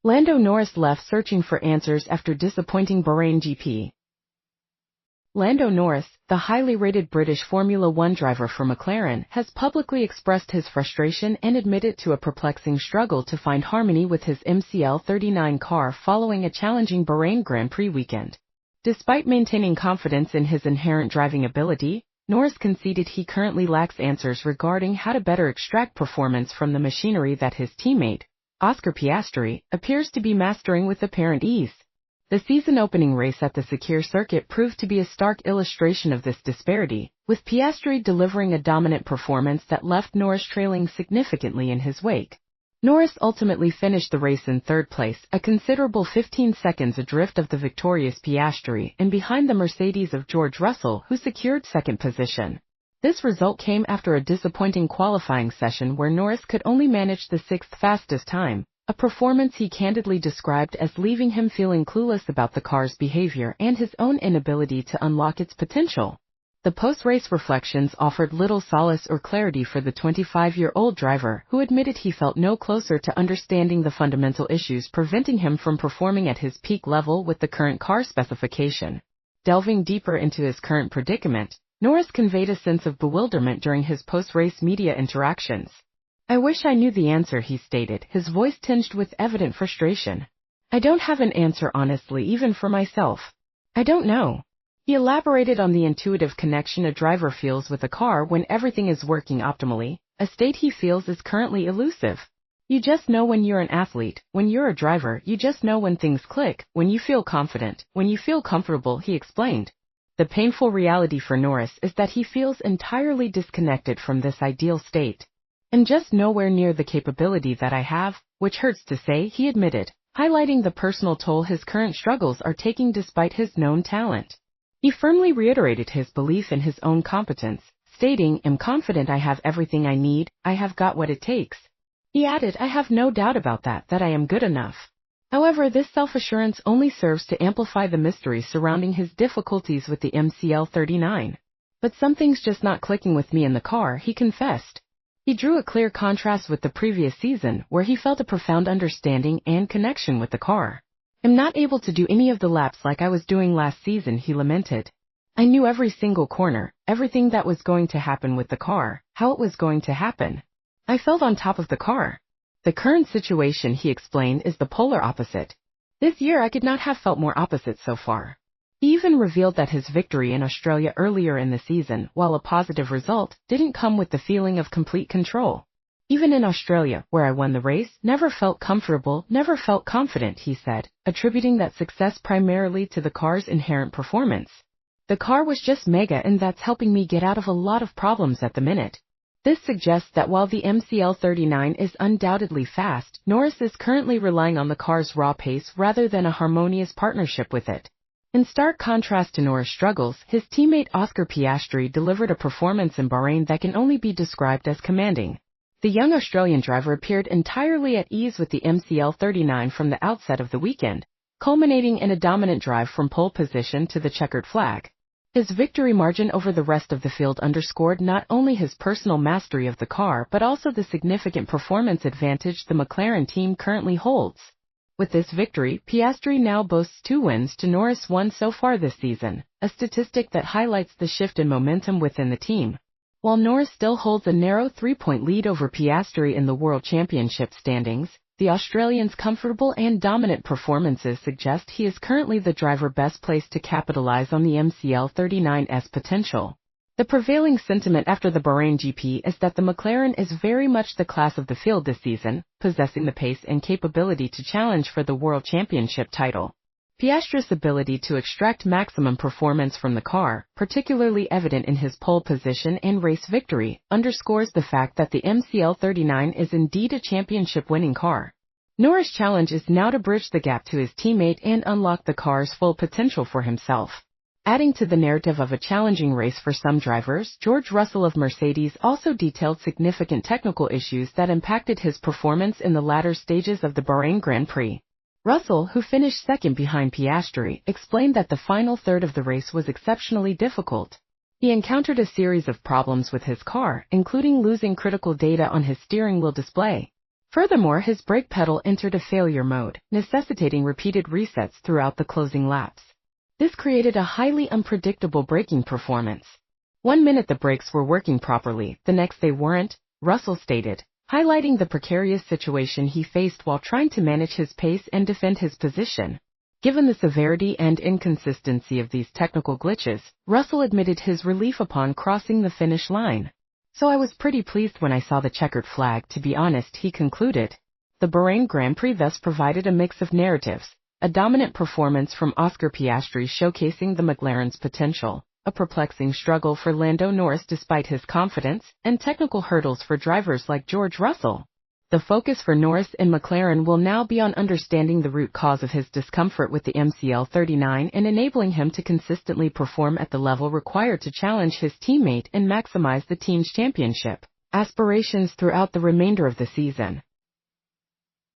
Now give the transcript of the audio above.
Lando Norris left searching for answers after disappointing Bahrain GP. Lando Norris, the highly rated British Formula One driver for McLaren, has publicly expressed his frustration and admitted to a perplexing struggle to find harmony with his McL39 car following a challenging Bahrain Grand Prix weekend. Despite maintaining confidence in his inherent driving ability, Norris conceded he currently lacks answers regarding how to better extract performance from the machinery that his teammate, Oscar Piastri, appears to be mastering with apparent ease. The season-opening race at the Sakir circuit proved to be a stark illustration of this disparity, with Piastri delivering a dominant performance that left Norris trailing significantly in his wake. Norris ultimately finished the race in third place, a considerable 15 seconds adrift of the victorious Piastri and behind the Mercedes of George Russell, who secured second position. This result came after a disappointing qualifying session where Norris could only manage the sixth fastest time, a performance he candidly described as leaving him feeling clueless about the car's behavior and his own inability to unlock its potential. The post-race reflections offered little solace or clarity for the 25-year-old driver, who admitted he felt no closer to understanding the fundamental issues preventing him from performing at his peak level with the current car specification. Delving deeper into his current predicament, Norris conveyed a sense of bewilderment during his post-race media interactions. "I wish I knew the answer," he stated, his voice tinged with evident frustration. "I don't have an answer honestly, even for myself. I don't know." He elaborated on the intuitive connection a driver feels with a car when everything is working optimally, a state he feels is currently elusive. "You just know when you're an athlete, when you're a driver, you just know when things click, when you feel confident, when you feel comfortable," he explained. The painful reality for Norris is that he feels entirely disconnected from this ideal state. "I'm just nowhere near the capability that I have, which hurts to say," he admitted, highlighting the personal toll his current struggles are taking despite his known talent. He firmly reiterated his belief in his own competence, stating, "I'm confident I have everything I need, I have got what it takes." He added, "I have no doubt about that I am good enough." However, this self-assurance only serves to amplify the mystery surrounding his difficulties with the McL39. "But something's just not clicking with me in the car," he confessed. He drew a clear contrast with the previous season, where he felt a profound understanding and connection with the car. "I'm not able to do any of the laps like I was doing last season," he lamented. "I knew every single corner, everything that was going to happen with the car, how it was going to happen. I felt on top of the car. The current situation," he explained, "is the polar opposite. This year I could not have felt more opposite so far." He even revealed that his victory in Australia earlier in the season, while a positive result, didn't come with the feeling of complete control. "Even in Australia, where I won the race, never felt comfortable, never felt confident," he said, attributing that success primarily to the car's inherent performance. "The car was just mega, and that's helping me get out of a lot of problems at the minute." This suggests that while the McL39 is undoubtedly fast, Norris is currently relying on the car's raw pace rather than a harmonious partnership with it. In stark contrast to Norris' struggles, his teammate Oscar Piastri delivered a performance in Bahrain that can only be described as commanding. The young Australian driver appeared entirely at ease with the McL39 from the outset of the weekend, culminating in a dominant drive from pole position to the checkered flag. His victory margin over the rest of the field underscored not only his personal mastery of the car but also the significant performance advantage the McLaren team currently holds. With this victory, Piastri now boasts 2 wins to Norris' 1 so far this season, a statistic that highlights the shift in momentum within the team. While Norris still holds a narrow 3-point lead over Piastri in the World Championship standings, the Australian's comfortable and dominant performances suggest he is currently the driver best placed to capitalize on the McL39's potential. The prevailing sentiment after the Bahrain GP is that the McLaren is very much the class of the field this season, possessing the pace and capability to challenge for the World Championship title. Piastri's ability to extract maximum performance from the car, particularly evident in his pole position and race victory, underscores the fact that the McL39 is indeed a championship-winning car. Norris' challenge is now to bridge the gap to his teammate and unlock the car's full potential for himself. Adding to the narrative of a challenging race for some drivers, George Russell of Mercedes also detailed significant technical issues that impacted his performance in the latter stages of the Bahrain Grand Prix. Russell, who finished second behind Piastri, explained that the final third of the race was exceptionally difficult. He encountered a series of problems with his car, including losing critical data on his steering wheel display. Furthermore, his brake pedal entered a failure mode, necessitating repeated resets throughout the closing laps. This created a highly unpredictable braking performance. 1 minute the brakes were working properly, the next they weren't, Russell stated, highlighting the precarious situation he faced while trying to manage his pace and defend his position. Given the severity and inconsistency of these technical glitches, Russell admitted his relief upon crossing the finish line. So I was pretty pleased when I saw the checkered flag, to be honest, he concluded. The Bahrain Grand Prix thus provided a mix of narratives, a dominant performance from Oscar Piastri showcasing the McLaren's potential, a perplexing struggle for Lando Norris despite his confidence, and technical hurdles for drivers like George Russell. The focus for Norris and McLaren will now be on understanding the root cause of his discomfort with the MCL39 and enabling him to consistently perform at the level required to challenge his teammate and maximize the team's championship aspirations throughout the remainder of the season.